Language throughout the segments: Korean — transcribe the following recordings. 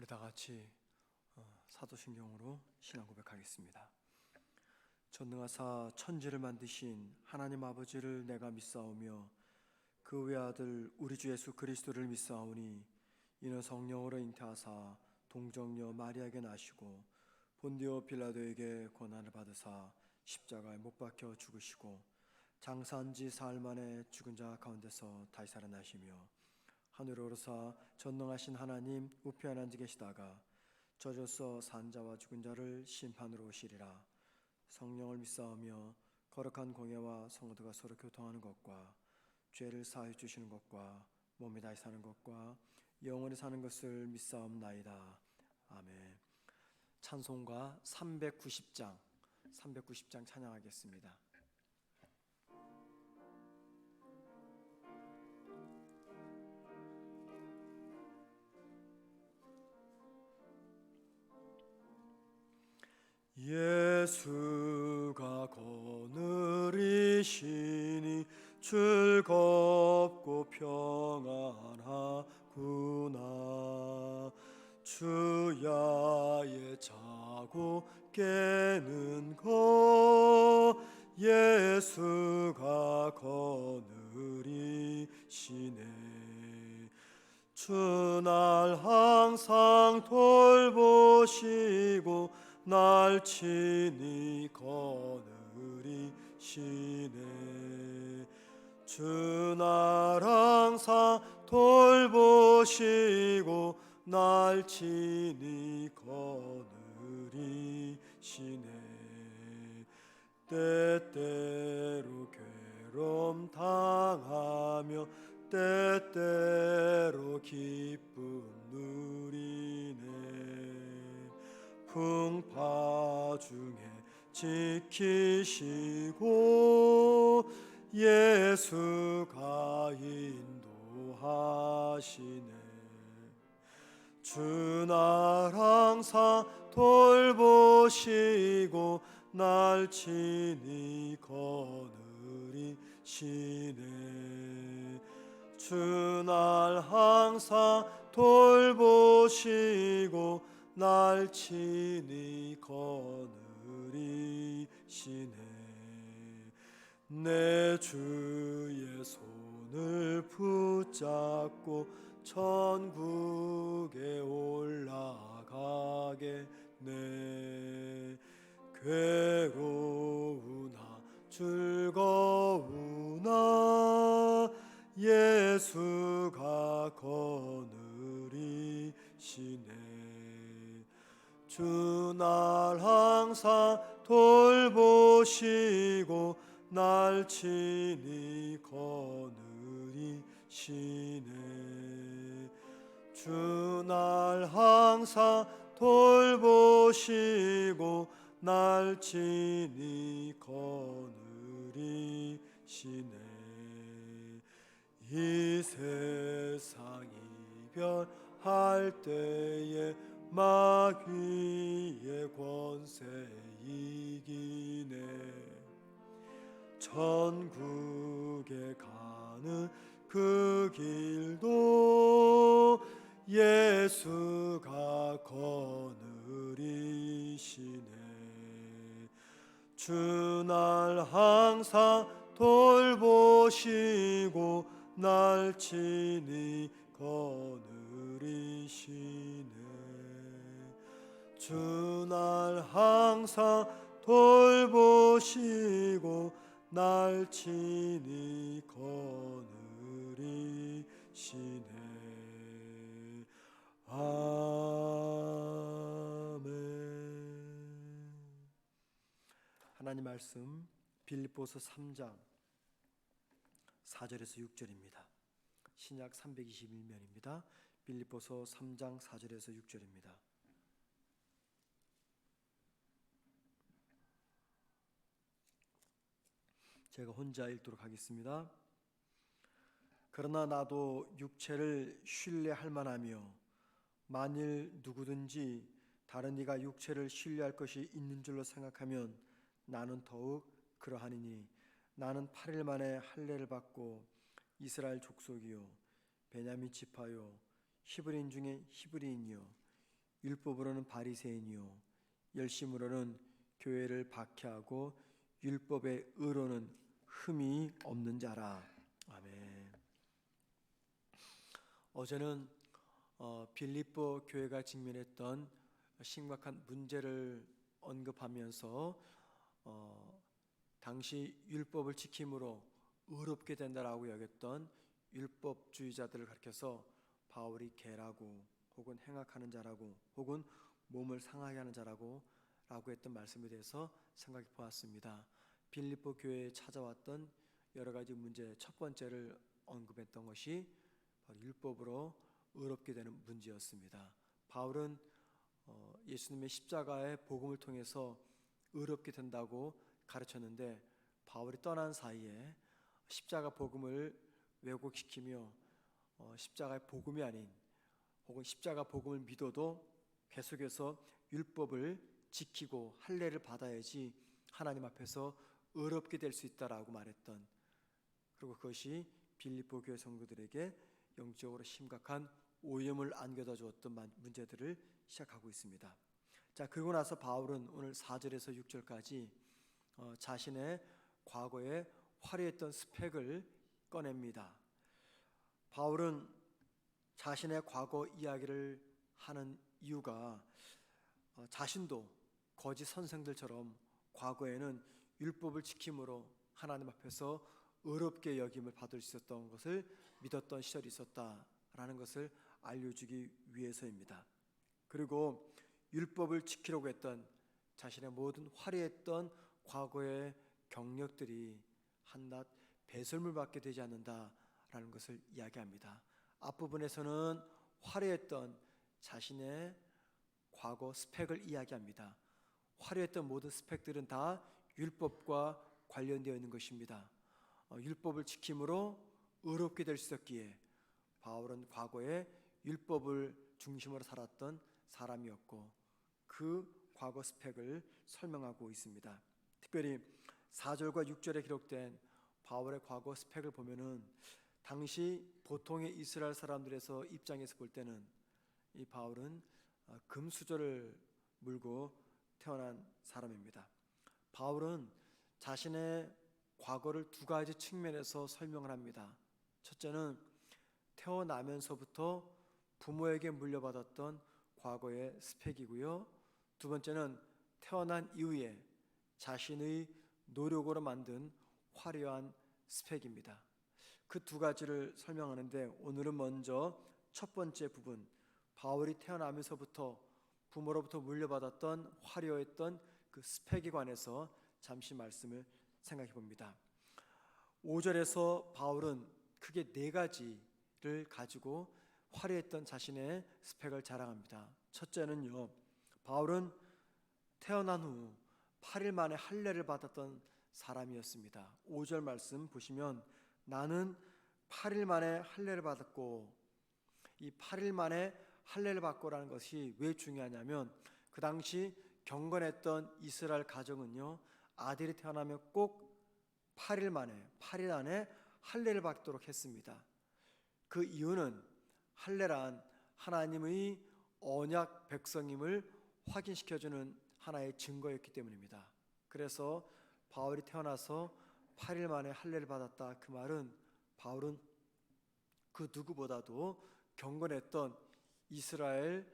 다 같이 사도신경으로 신앙 고백하겠습니다. 전능하사 천지를 만드신 하나님 아버지를 내가 믿사오며 그 외아들 우리 주 예수 그리스도를 믿사오니 이는 성령으로 잉태하사 동정녀 마리아에게 나시고 본디오 빌라도에게 고난을 받으사 십자가에 못 박혀 죽으시고 장사한 지 사흘 만에 죽은 자 가운데서 다시 살아나시며 하늘에 오르사 전능하신 하나님 우편에 앉아 계시다가 저주서 산 자와 죽은 자를 심판으로 오시리라. 성령을 믿사오며 거룩한 공예와 성도가 서로 교통하는 것과 죄를 사하여 주시는 것과 몸이 다시 사는 것과 영원히 사는 것을 믿사옵나이다. 아멘. 찬송가 390장 찬양하겠습니다. 예수가 거느리시니 즐겁고 평안하구나. 주야에 자고 깨는 것 예수가 거느리시네. 주날 항상 돌보시고 날 친히 거느리시네. 주날 항상 돌보시고 날 친히 거느리시네. 때때로 괴로움 당하며 때때로 기쁨 누리네. 풍파 중에 지키시고 예수가 인도하시네. 주날 항상 돌보시고 날 친히 거느리시네. 주날 항상 돌보시고 날 친히 거느리시네. 내 주의 손을 붙잡고 천국에 올라가겠네. 괴로우나 즐거우나 예수가 거느리시네. 주날 항상 돌보시고 날 친히 거느리시네. 주날 항상 돌보시고 날 친히 거느리시네. 이 세상 이별할 때에 마귀의 권세 이기네. 천국에 가는 그 길도 예수가 거느리시네. 주날 항상 돌보시고 날 친히 거느리시네. 주날 항상 돌보시고 날 친히 거느리시네. 아멘. 하나님 말씀 빌립보서 3장 4절에서 6절입니다. 신약 321면입니다. 빌립보서 3장 4절에서 6절입니다. 제가 혼자 읽도록 하겠습니다. 그러나 나도 육체를 신뢰할 만하며 만일 누구든지 다른 이가 육체를 신뢰할 것이 있는 줄로 생각하면 나는 더욱 그러하니니 나는 8일 만에 할례를 받고 이스라엘 족속이요 베냐민 지파요 히브리인 중에 히브리인이요 율법으로는 바리새인이요 열심으로는 교회를 박해하고 율법의 의로는 흠이 없는 자라. 아멘. 어제는 빌립보 교회가 직면했던 심각한 문제를 언급하면서 당시 율법을 지킴으로 의롭게 된다라고 여겼던 율법주의자들을 가리켜서 바울이 개라고 혹은 행악하는 자라고 혹은 몸을 상하게 하는 자라고 했던 말씀에 대해서 생각해 보았습니다. 빌립보 교회에 찾아왔던 여러 가지 문제 첫 번째를 언급했던 것이 바로 율법으로 의롭게 되는 문제였습니다. 바울은 예수님의 십자가의 복음을 통해서 의롭게 된다고 가르쳤는데 바울이 떠난 사이에 십자가 복음을 왜곡시키며 십자가의 복음이 아닌 혹은 십자가 복음을 믿어도 계속해서 율법을 지키고 할례를 받아야지 하나님 앞에서 의롭게 될 수 있다라고 말했던, 그리고 그것이 빌립보 교회 성도들에게 영적으로 심각한 오염을 안겨다 주었던 문제들을 시작하고 있습니다. 자, 그러고 나서 바울은 오늘 4절에서 6절까지 자신의 과거에 화려했던 스펙을 꺼냅니다. 바울은 자신의 과거 이야기를 하는 이유가 자신도 거짓 선생들처럼 과거에는 율법을 지킴으로 하나님 앞에서 의롭게 여김을 받을 수 있었던 것을 믿었던 시절이 있었다라는 것을 알려주기 위해서입니다. 그리고 율법을 지키려고 했던 자신의 모든 화려했던 과거의 경력들이 한낱 배설물밖에 되지 않는다라는 것을 이야기합니다. 앞부분에서는 화려했던 자신의 과거 스펙을 이야기합니다. 화려했던 모든 스펙들은 다 율법과 관련되어 있는 것입니다. 율법을 지킴으로 의롭게 될 수 있었기에 바울은 과거에 율법을 중심으로 살았던 사람이었고 그 과거 스펙을 설명하고 있습니다. 특별히 4절과 6절에 기록된 바울의 과거 스펙을 보면은 당시 보통의 이스라엘 사람들에서 입장에서 볼 때는 이 바울은 금수저를 물고 태어난 사람입니다. 바울은 자신의 과거를 두 가지 측면에서 설명을 합니다. 첫째는 태어나면서부터 부모에게 물려받았던 과거의 스펙이고요. 두 번째는 태어난 이후에 자신의 노력으로 만든 화려한 스펙입니다. 그 두 가지를 설명하는데 오늘은 먼저 첫 번째 부분, 바울이 태어나면서부터 부모로부터 물려받았던 화려했던 그 스펙에 관해서 잠시 말씀을 생각해 봅니다. 5절에서 바울은 크게 네 가지를 가지고 화려했던 자신의 스펙을 자랑합니다. 첫째는요, 바울은 태어난 후 8일 만에 할례를 받았던 사람이었습니다. 5절 말씀 보시면 나는 8일 만에 할례를 받았고, 이 8일 만에 할례를 받고라는 것이 왜 중요하냐면 그 당시 경건했던 이스라엘 가정은요, 아들이 태어나면 꼭 8일 안에 할례를 받도록 했습니다. 그 이유는 할례란 하나님의 언약 백성임을 확인시켜주는 하나의 증거였기 때문입니다. 그래서 바울이 태어나서 8일 만에 할례를 받았다, 그 말은 바울은 그 누구보다도 경건했던 이스라엘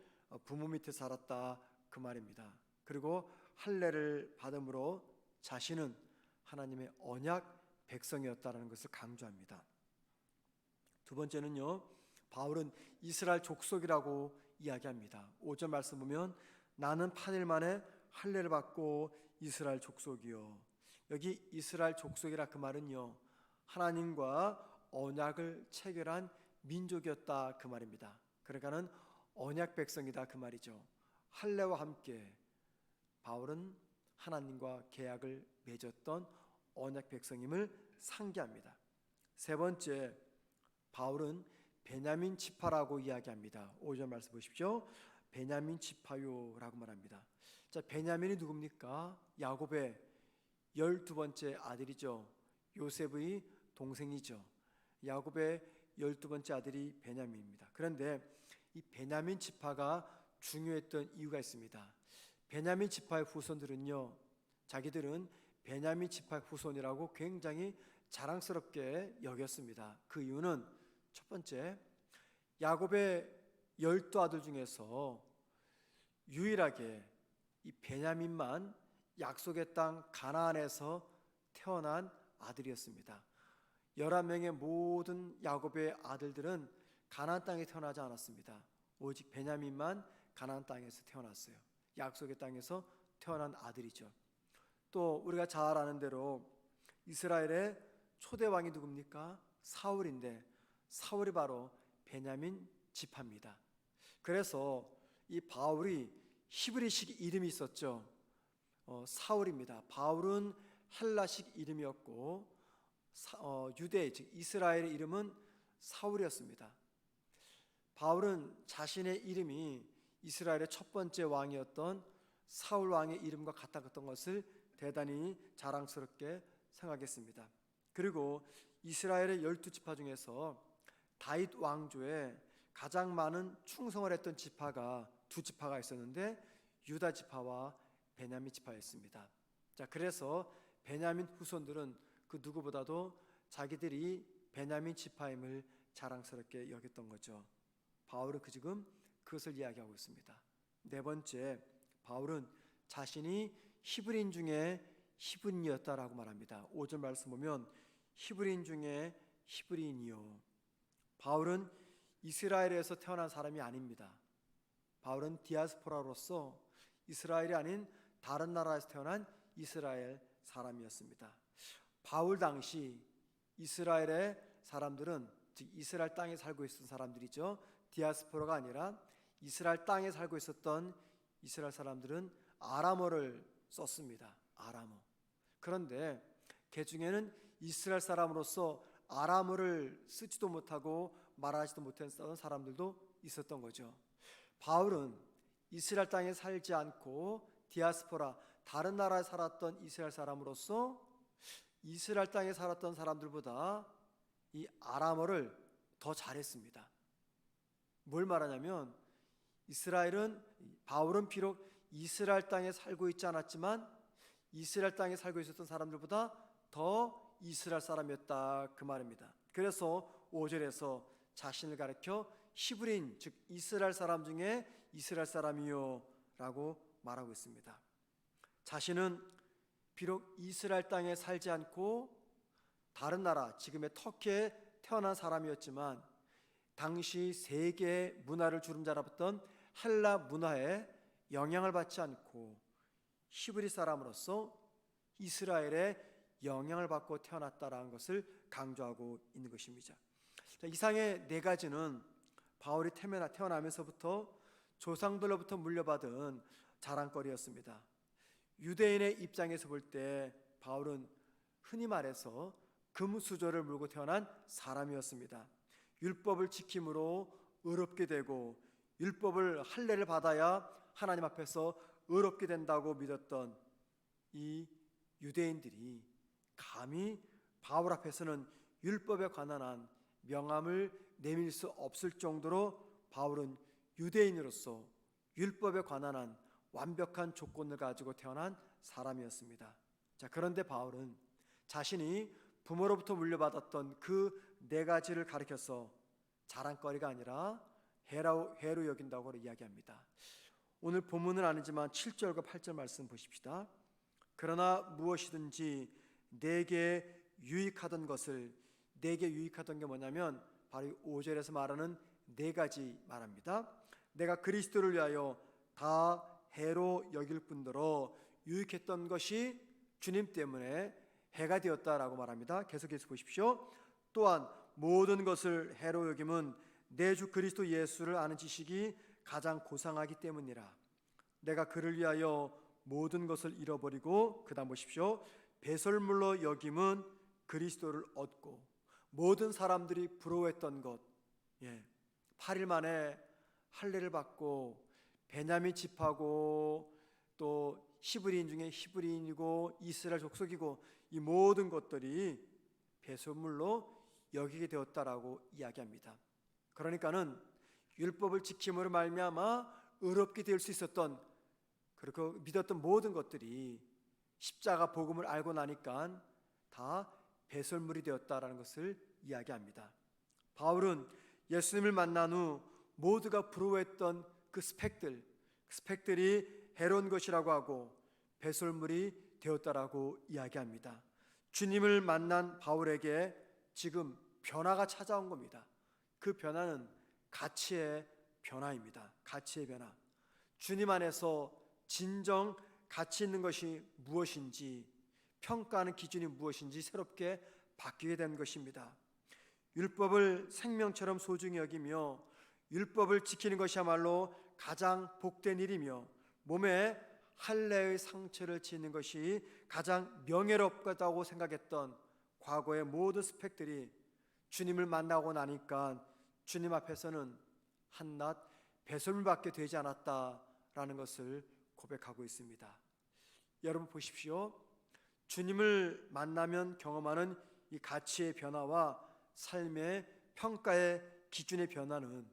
부모 밑에 살았다, 그 말입니다. 그리고 할례를 받음으로 자신은 하나님의 언약 백성이었다는 것을 강조합니다. 두 번째는요, 바울은 이스라엘 족속이라고 이야기합니다. 5절 말씀 보면 나는 8일 만에 할례를 받고 이스라엘 족속이요. 여기 이스라엘 족속이라 그 말은요, 하나님과 언약을 체결한 민족이었다, 그 말입니다. 그러니까는 언약 백성이다, 그 말이죠. 할례와 함께 바울은 하나님과 계약을 맺었던 언약 백성임을 상기합니다. 세 번째, 바울은 베냐민 지파라고 이야기합니다. 5절 말씀 보십시오. 베냐민 지파요라고 말합니다. 자, 베냐민이 누굽니까? 야곱의 12번째 아들이죠. 요셉의 동생이죠. 야곱의 12번째 아들이 베냐민입니다. 그런데 이 베냐민 지파가 중요했던 이유가 있습니다. 베냐민 지파의 후손들은요, 자기들은 베냐민 지파의 후손이라고 굉장히 자랑스럽게 여겼습니다. 그 이유는 첫 번째, 야곱의 12아들 중에서 유일하게 이 베냐민만 약속의 땅 가나안에서 태어난 아들이었습니다. 11명의 모든 야곱의 아들들은 가나안 땅에 태어나지 않았습니다. 오직 베냐민만 가나안 땅에서 태어났어요. 약속의 땅에서 태어난 아들이죠. 또 우리가 잘 아는 대로 이스라엘의 초대 왕이 누굽니까? 사울인데 사울이 바로 베냐민 지파입니다. 그래서 이 바울이 히브리식 이름이 있었죠. 사울입니다. 바울은 헬라식 이름이었고 유대 즉 이스라엘의 이름은 사울이었습니다. 바울은 자신의 이름이 이스라엘의 첫 번째 왕이었던 사울 왕의 이름과 같았던 것을 대단히 자랑스럽게 생각했습니다. 그리고 이스라엘의 12지파 중에서 다윗 왕조에 가장 많은 충성을 했던 지파가 두 지파가 있었는데 유다 지파와 베냐민 지파였습니다. 자, 그래서 베냐민 후손들은 그 누구보다도 자기들이 베냐민 지파임을 자랑스럽게 여겼던 거죠. 바울은 지금 그것을 이야기하고 있습니다. 네 번째, 바울은 자신이 히브리인 중에 히브리인이었다라고 말합니다. 5절 말씀 보면 히브리인 중에 히브리인이요. 바울은 이스라엘에서 태어난 사람이 아닙니다. 바울은 디아스포라로서 이스라엘이 아닌 다른 나라에서 태어난 이스라엘 사람이었습니다. 바울 당시 이스라엘의 사람들은, 즉 이스라엘 땅에 살고 있었던 사람들이죠. 디아스포라가 아니라 이스라엘 땅에 살고 있었던 이스라엘 사람들은 아람어를 썼습니다. 아람어. 그런데 그 중에는 이스라엘 사람으로서 아람어를 쓰지도 못하고 말하지도 못했던 사람들도 있었던 거죠. 바울은 이스라엘 땅에 살지 않고 디아스포라, 다른 나라에 살았던 이스라엘 사람으로서 이스라엘 땅에 살았던 사람들보다 이 아람어를 더 잘했습니다. 뭘 말하냐면 바울은 비록 이스라엘 땅에 살고 있지 않았지만 이스라엘 땅에 살고 있었던 사람들보다 더 이스라엘 사람이었다, 그 말입니다. 그래서 5절에서 자신을 가리켜 히브리인, 즉 이스라엘 사람 중에 이스라엘 사람이요 라고 말하고 있습니다. 자신은 비록 이스라엘 땅에 살지 않고 다른 나라, 지금의 터키에 태어난 사람이었지만 당시 세계 문화를 주름잡았던 헬라 문화에 영향을 받지 않고 히브리 사람으로서 이스라엘의 영향을 받고 태어났다라는 것을 강조하고 있는 것입니다. 이상의 네 가지는 바울이 태어나면서부터 조상들로부터 물려받은 자랑거리였습니다. 유대인의 입장에서 볼 때 바울은 흔히 말해서 금수저를 물고 태어난 사람이었습니다. 율법을 지킴으로 의롭게 되고 율법을 할례를 받아야 하나님 앞에서 의롭게 된다고 믿었던 이 유대인들이 감히 바울 앞에서는 율법에 관한 한 명함을 내밀 수 없을 정도로 바울은 유대인으로서 율법에 관한 한 완벽한 조건을 가지고 태어난 사람이었습니다. 자, 그런데 바울은 자신이 부모로부터 물려받았던 그 네 가지를 가리켜서 자랑거리가 아니라 해로 여긴다고 이야기합니다. 오늘 본문은 아니지만 7절과 8절 말씀 보십시다. 그러나 무엇이든지 내게 유익하던 것을, 내게 유익하던 게 뭐냐면 바로 5절에서 말하는 네 가지 말합니다. 내가 그리스도를 위하여 다 해로 여길 뿐더러 유익했던 것이 주님 때문에 해가 되었다라고 말합니다. 계속해서 보십시오. 또한 모든 것을 해로 여김은 내 주 그리스도 예수를 아는 지식이 가장 고상하기 때문이라. 내가 그를 위하여 모든 것을 잃어버리고, 그 다음 보십시오. 배설물로 여김은 그리스도를 얻고, 모든 사람들이 부러워했던 것, 8일 만에 할례를 받고 베냐민 지파고 또 히브리인 중에 히브리인이고 이스라엘 족속이고 이 모든 것들이 배설물로 여기게 되었다라고 이야기합니다. 그러니까는 율법을 지킴으로 말미암아 의롭게 될 수 있었던, 그리고 믿었던 모든 것들이 십자가 복음을 알고 나니까 다 배설물이 되었다라는 것을 이야기합니다. 바울은 예수님을 만난 후 모두가 부러워했던 그 스펙들이 해로운 것이라고 하고 배설물이 되었다라고 이야기합니다. 주님을 만난 바울에게 지금 변화가 찾아온 겁니다. 그 변화는 가치의 변화입니다. 가치의 변화. 주님 안에서 진정 가치 있는 것이 무엇인지, 평가하는 기준이 무엇인지 새롭게 바뀌게 된 것입니다. 율법을 생명처럼 소중히 여기며 율법을 지키는 것이야말로 가장 복된 일이며 몸에 할례의 상처를 지는 것이 가장 명예롭다고 생각했던 과거의 모든 스펙들이 주님을 만나고 나니까 주님 앞에서는 한낱 배설물밖에 되지 않았다라는 것을 고백하고 있습니다. 여러분 보십시오. 주님을 만나면 경험하는 이 가치의 변화와 삶의 평가의 기준의 변화는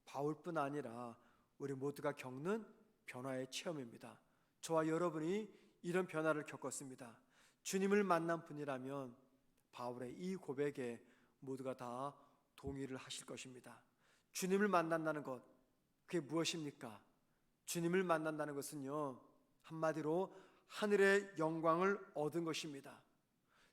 바울뿐 아니라 우리 모두가 겪는 변화의 체험입니다. 저와 여러분이 이런 변화를 겪었습니다. 주님을 만난 분이라면 바울의 이 고백에 모두가 다 동의를 하실 것입니다. 주님을 만난다는 것, 그게 무엇입니까? 주님을 만난다는 것은요, 한마디로 하늘의 영광을 얻은 것입니다.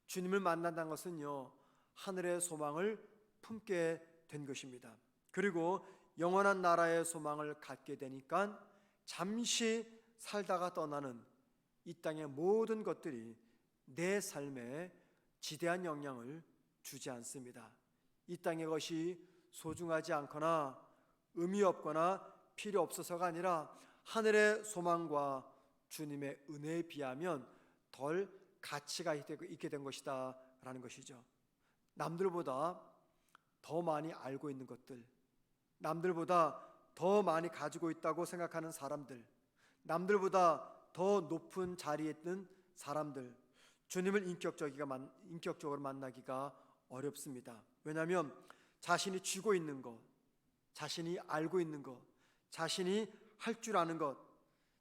주님을 만난다는 것은요, 하늘의 소망을 품게 된 것입니다. 그리고 영원한 나라의 소망을 갖게 되니까 잠시 살다가 떠나는 이 땅의 모든 것들이 내 삶에 지대한 영향을 주지 않습니다. 이 땅의 것이 소중하지 않거나 의미 없거나 필요 없어서가 아니라 하늘의 소망과 주님의 은혜에 비하면 덜 가치가 있게 된 것이다 라는 것이죠. 남들보다 더 많이 알고 있는 것들, 남들보다 더 많이 가지고 있다고 생각하는 사람들, 남들보다 더 높은 자리에 있는 사람들, 주님을 인격적으로 만나기가 어렵습니다. 왜냐하면 자신이 쥐고 있는 것, 자신이 알고 있는 것, 자신이 할 줄 아는 것,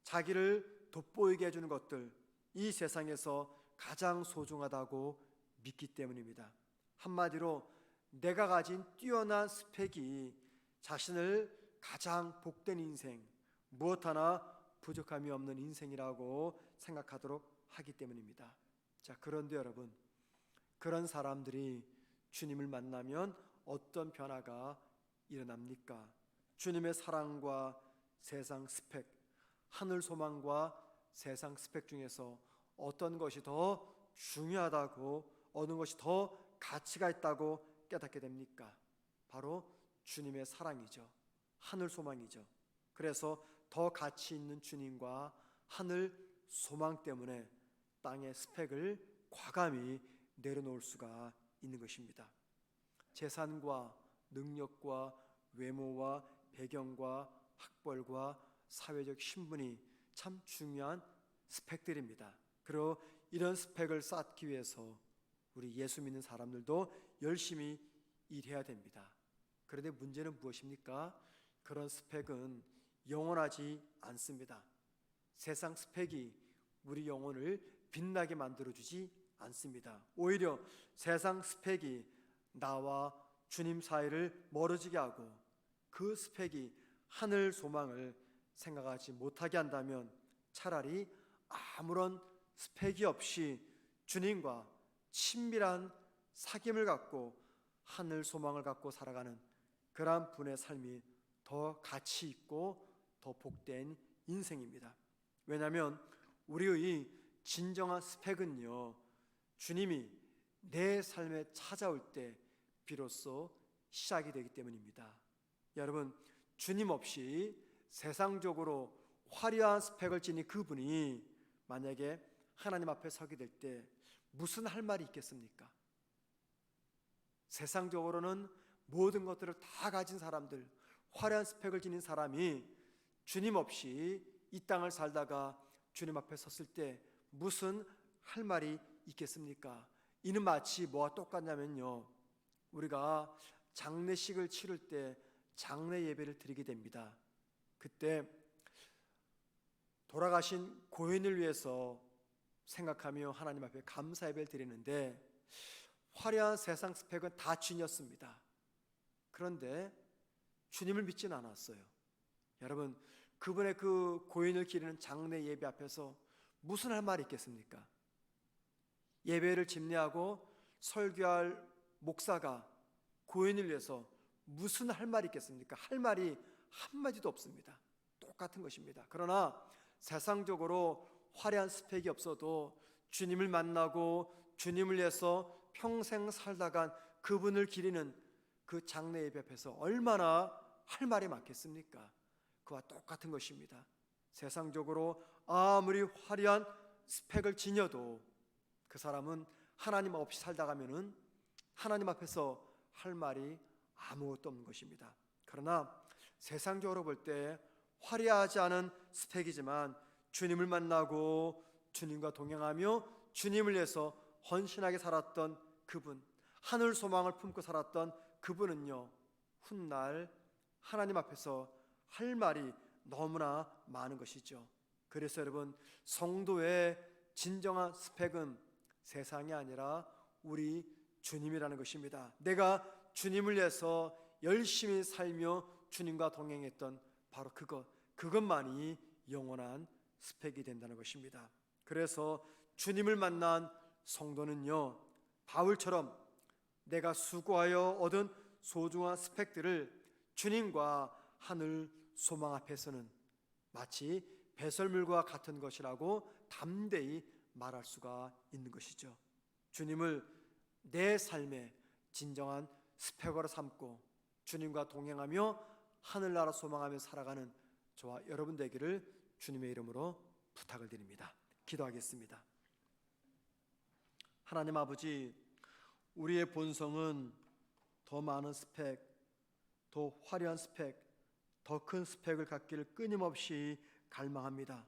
자기를 돋보이게 해주는 것들, 이 세상에서 가장 소중하다고 믿기 때문입니다. 한마디로 내가 가진 뛰어난 스펙이 자신을 가장 복된 인생, 무엇 하나 부족함이 없는 인생이라고 생각하도록 하기 때문입니다. 자, 그런데 여러분, 그런 사람들이 주님을 만나면 어떤 변화가 일어납니까? 주님의 사랑과 세상 스펙, 하늘 소망과 세상 스펙 중에서 어떤 것이 더 중요하다고, 어느 것이 더 가치가 있다고 깨닫게 됩니까? 바로 주님의 사랑이죠. 하늘 소망이죠. 그래서 더 가치 있는 주님과 하늘 소망 때문에 땅의 스펙을 과감히 내려놓을 수가 있는 것입니다. 재산과 능력과 외모와 배경과 학벌과 사회적 신분이 참 중요한 스펙들입니다. 그리고 이런 스펙을 쌓기 위해서 우리 예수 믿는 사람들도 열심히 일해야 됩니다. 그런데 문제는 무엇입니까? 그런 스펙은 영원하지 않습니다. 세상 스펙이 우리 영혼을 빛나게 만들어주지 않습니다. 오히려 세상 스펙이 나와 주님 사이를 멀어지게 하고 그 스펙이 하늘 소망을 생각하지 못하게 한다면 차라리 아무런 스펙이 없이 주님과 친밀한 사귐을 갖고 하늘 소망을 갖고 살아가는 그러한 분의 삶이 더 가치 있고 더 복된 인생입니다. 왜냐하면 우리의 진정한 스펙은요, 주님이 내 삶에 찾아올 때 비로소 시작이 되기 때문입니다. 여러분, 주님 없이 세상적으로 화려한 스펙을 지닌 그분이 만약에 하나님 앞에 서게 될 때 무슨 할 말이 있겠습니까? 세상적으로는 모든 것들을 다 가진 사람들, 화려한 스펙을 지닌 사람이 주님 없이 이 땅을 살다가 주님 앞에 섰을 때 무슨 할 말이 있겠습니까? 이는 마치 뭐와 똑같냐면요, 우리가 장례식을 치를 때 장례 예배를 드리게 됩니다. 그때 돌아가신 고인을 위해서 생각하며 하나님 앞에 감사 예배를 드리는데 화려한 세상 스펙은 다 주님이었습니다. 그런데 주님을 믿지는 않았어요. 여러분, 그분의 그 고인을 기리는 장례 예배 앞에서 무슨 할 말이 있겠습니까? 예배를 집례하고 설교할 목사가 고인을 위해서 무슨 할 말이 있겠습니까? 할 말이 한마디도 없습니다. 똑같은 것입니다. 그러나 세상적으로 화려한 스펙이 없어도 주님을 만나고 주님을 위해서 평생 살다간 그분을 기리는 그 장례 예배 앞에서 얼마나 할 말이 많겠습니까? 그와 똑같은 것입니다. 세상적으로 아무리 화려한 스펙을 지녀도 그 사람은 하나님 없이 살다가면은 하나님 앞에서 할 말이 아무것도 없는 것입니다. 그러나 세상적으로 볼 때 화려하지 않은 스펙이지만 주님을 만나고 주님과 동행하며 주님을 위해서 헌신하게 살았던 그분, 하늘 소망을 품고 살았던 그분은요, 훗날 하나님 앞에서 할 말이 너무나 많은 것이죠. 그래서 여러분, 성도의 진정한 스펙은 세상이 아니라 우리 주님이라는 것입니다. 내가 주님을 위해서 열심히 살며 주님과 동행했던 바로 그것만이 영원한 스펙이 된다는 것입니다. 그래서 주님을 만난 성도는요, 바울처럼 내가 수고하여 얻은 소중한 스펙들을 주님과 하늘 소망 앞에서는 마치 배설물과 같은 것이라고 담대히 말할 수가 있는 것이죠. 주님을 내 삶의 진정한 스펙으로 삼고 주님과 동행하며 하늘나라 소망하며 살아가는 저와 여러분 되기를 주님의 이름으로 부탁을 드립니다. 기도하겠습니다. 하나님 아버지, 우리의 본성은 더 많은 스펙, 더 화려한 스펙, 더 큰 스펙을 갖기를 끊임없이 갈망합니다.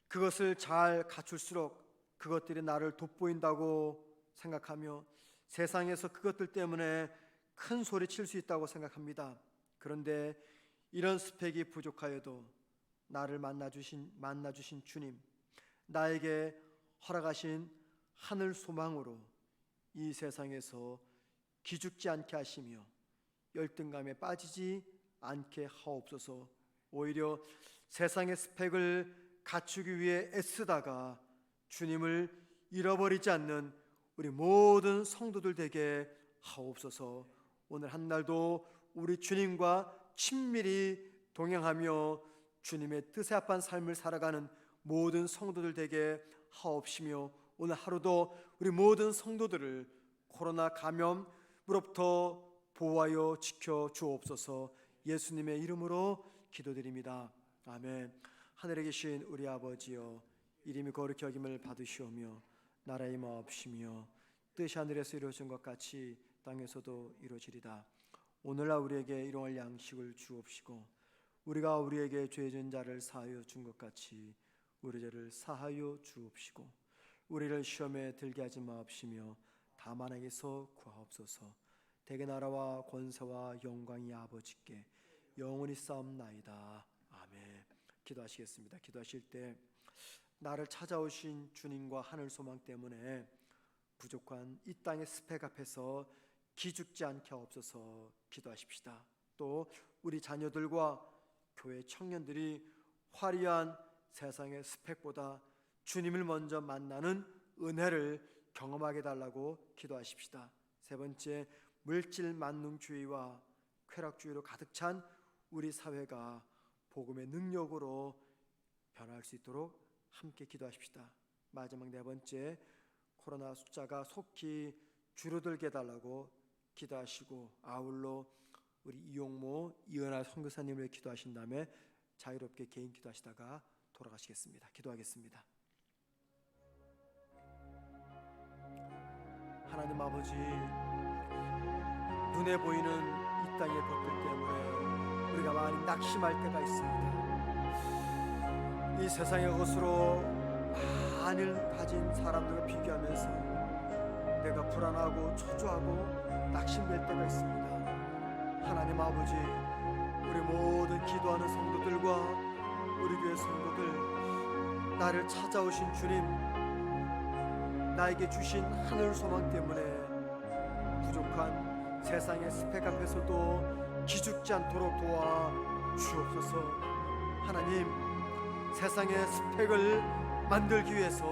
그것을 잘 갖출수록 그것들이 나를 돋보인다고 생각하며 세상에서 그것들 때문에 큰 소리 칠 수 있다고 생각합니다. 그런데 이런 스펙이 부족하여도 나를 만나주신 주님, 나에게 허락하신 하늘 소망으로 이 세상에서 기죽지 않게 하시며 열등감에 빠지지 않게 하옵소서. 오히려 세상의 스펙을 갖추기 위해 애쓰다가 주님을 잃어버리지 않는 우리 모든 성도들 되게 하옵소서. 오늘 한 날도 우리 주님과 친밀히 동행하며 주님의 뜻에 합한 삶을 살아가는 모든 성도들 되게 하옵시며 오늘 하루도 우리 모든 성도들을 코로나 감염으로부터 보호하여 지켜 주옵소서. 예수님의 이름으로 기도드립니다. 아멘. 하늘에 계신 우리 아버지여, 이름이 거룩히 여김을 받으시오며 나라의 마옵시며 뜻이 하늘에서 이루어진 것 같이 땅에서도 이루어지리다. 오늘날 우리에게 일용할 양식을 주옵시고 우리가 우리에게 죄 지은 자를 사하여 준 것 같이 우리 죄를 사하여 주옵시고 우리를 시험에 들게 하지 마옵시며 다만 악에서 구하옵소서. 대개 나라와 권세와 영광이 아버지께 영원히 싸움나이다. 아멘. 기도하시겠습니다. 기도하실 때 나를 찾아오신 주님과 하늘 소망 때문에 부족한 이 땅의 스펙 앞에서 기죽지 않게 하옵소서. 기도하십시다. 또 우리 자녀들과 교회 청년들이 화려한 세상의 스펙보다 주님을 먼저 만나는 은혜를 경험하게 달라고 기도하십시다. 세 번째, 물질 만능주의와 쾌락주의로 가득 찬 우리 사회가 복음의 능력으로 변할 수 있도록 함께 기도하십시다. 마지막 네 번째, 코로나 숫자가 속히 줄어들게 해달라고 기도하시고 아울러 우리 이용모, 이은하 선교사님을 기도하신 다음에 자유롭게 개인 기도하시다가 돌아가시겠습니다. 기도하겠습니다. 하나님 아버지, 눈에 보이는 이 땅의 것들 때문에 우리가 많이 낙심할 때가 있습니다. 이 세상의 것으로 많이 가진 사람들과 비교하면서 내가 불안하고 초조하고 낙심될 때가 있습니다. 하나님 아버지, 우리 모든 기도하는 성도들과 우리 교회 성도들, 나를 찾아오신 주님, 나에게 주신 하늘 소망 때문에 부족한 세상의 스펙 앞에서도 기죽지 않도록 도와 주옵소서. 하나님, 세상의 스펙을 만들기 위해서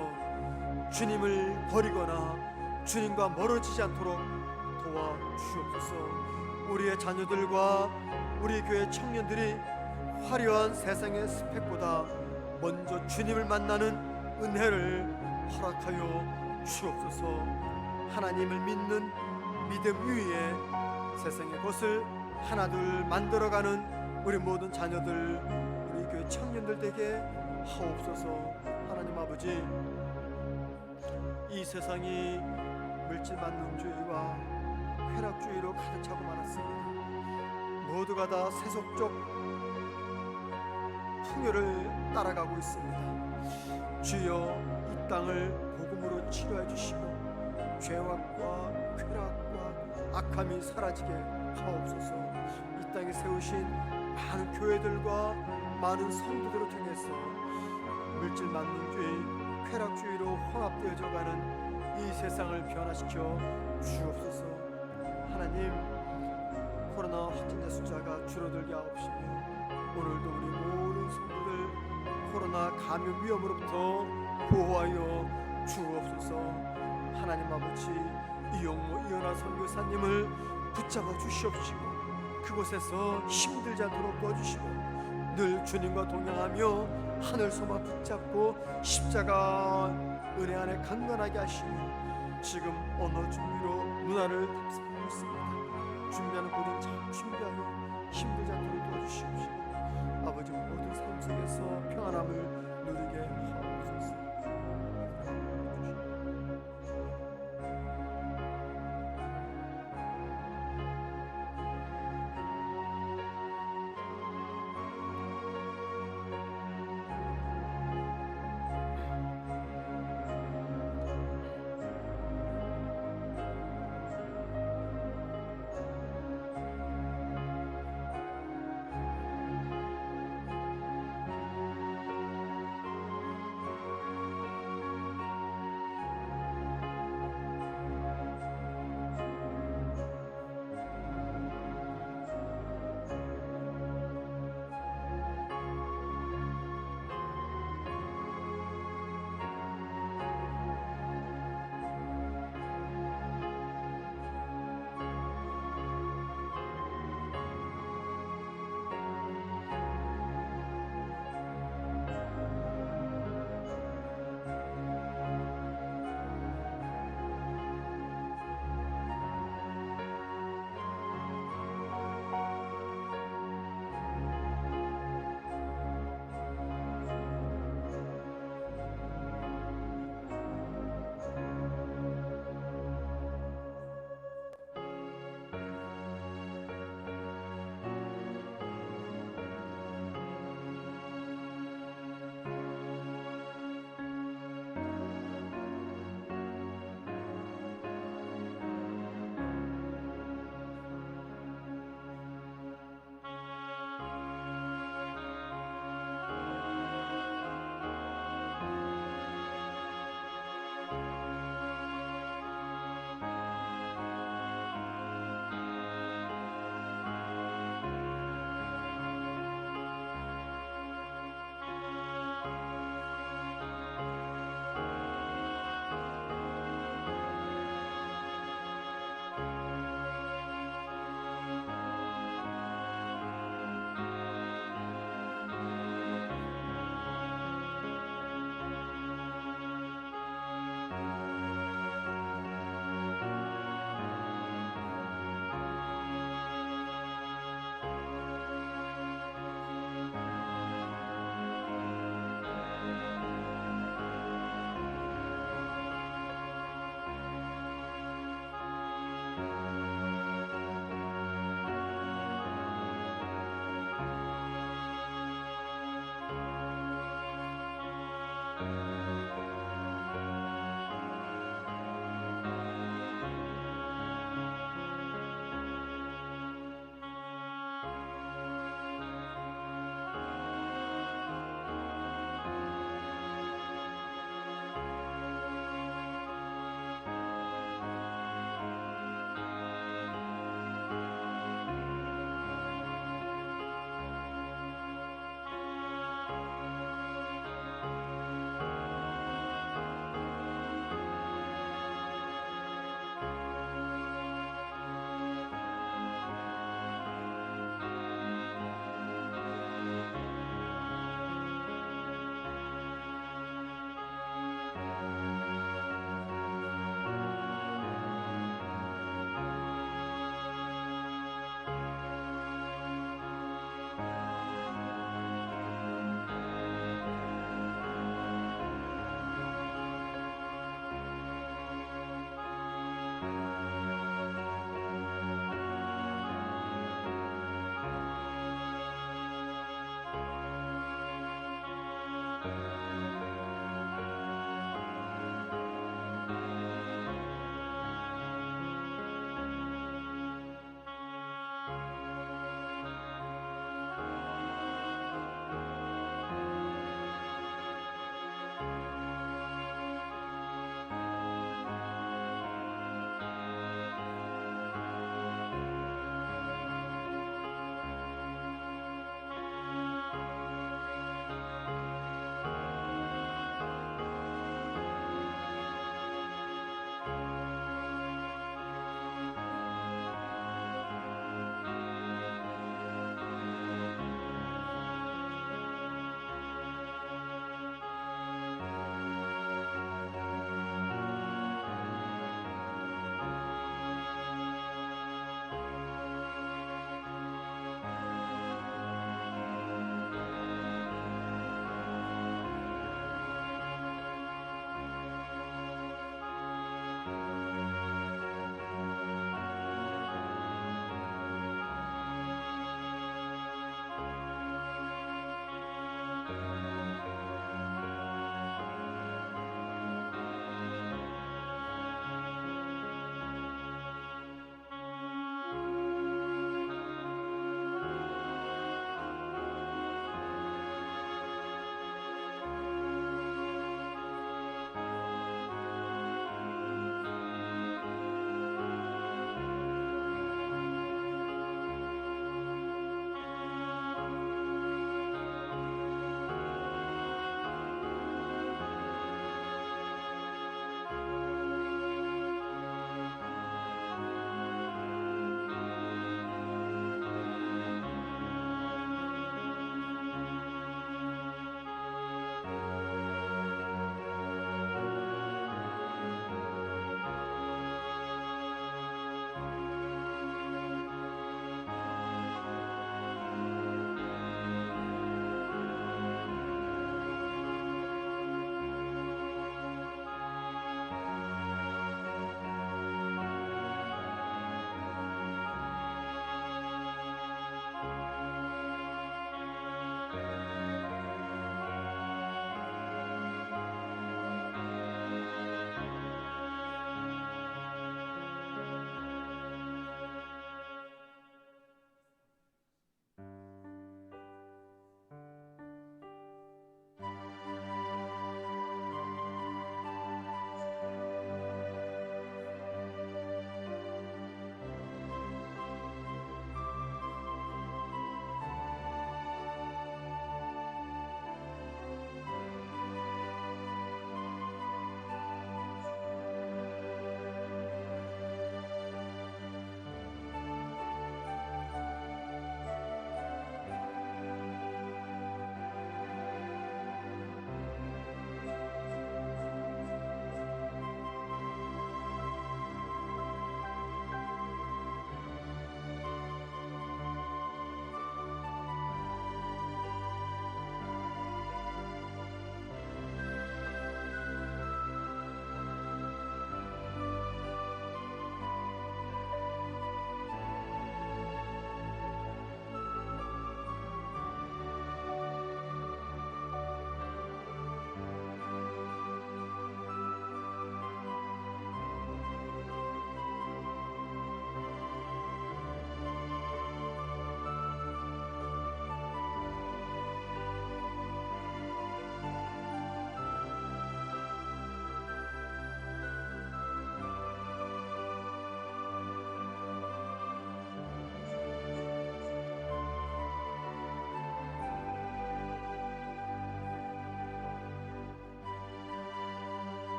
주님을 버리거나 주님과 멀어지지 않도록 도와 주옵소서. 우리의 자녀들과 우리 교회 청년들이 화려한 세상의 스펙보다 먼저 주님을 만나는 은혜를 허락하여 주옵소서. 하나님을 믿는 믿음 위에 세상의 것을 하나둘 만들어가는 우리 모든 자녀들, 우리 교회 청년들 되게 하옵소서. 하나님 아버지, 이 세상이 물질 만능주의와 쾌락주의로 가득 차고 말았습니다. 모두가 다 세속적 풍요를 따라가고 있습니다. 주여, 이 땅을 복음으로 치료해 주시고 죄악과 쾌락과 악함이 사라지게 하옵소서. 이 땅에 세우신 많은 교회들과 많은 성도들을 통해서 물질 만능주의, 쾌락주의로 혼합되어져 가는 이 세상을 변화시켜 주옵소서. 하나님, 코로나 확진자 숫자가 줄어들게 하옵시며 오늘도 우리 모든 성도들 코로나 감염 위험으로부터 보호하여 주옵소서. 하나님 아버지, 이용모 이현아 선교사님을 붙잡아 주시옵시고 그곳에서 힘들지 않도록 도와주시고 늘 주님과 동행하며 하늘 소망 붙잡고 십자가 은혜 안에 강건하게 하시며 지금 언어 준비로 문화를 답습하고 있습니다. 준비하는 모든 잘 준비하여 힘들지 않도록 도와주시옵시고 아버지, 모든 삶 속에서 평안함을 누리게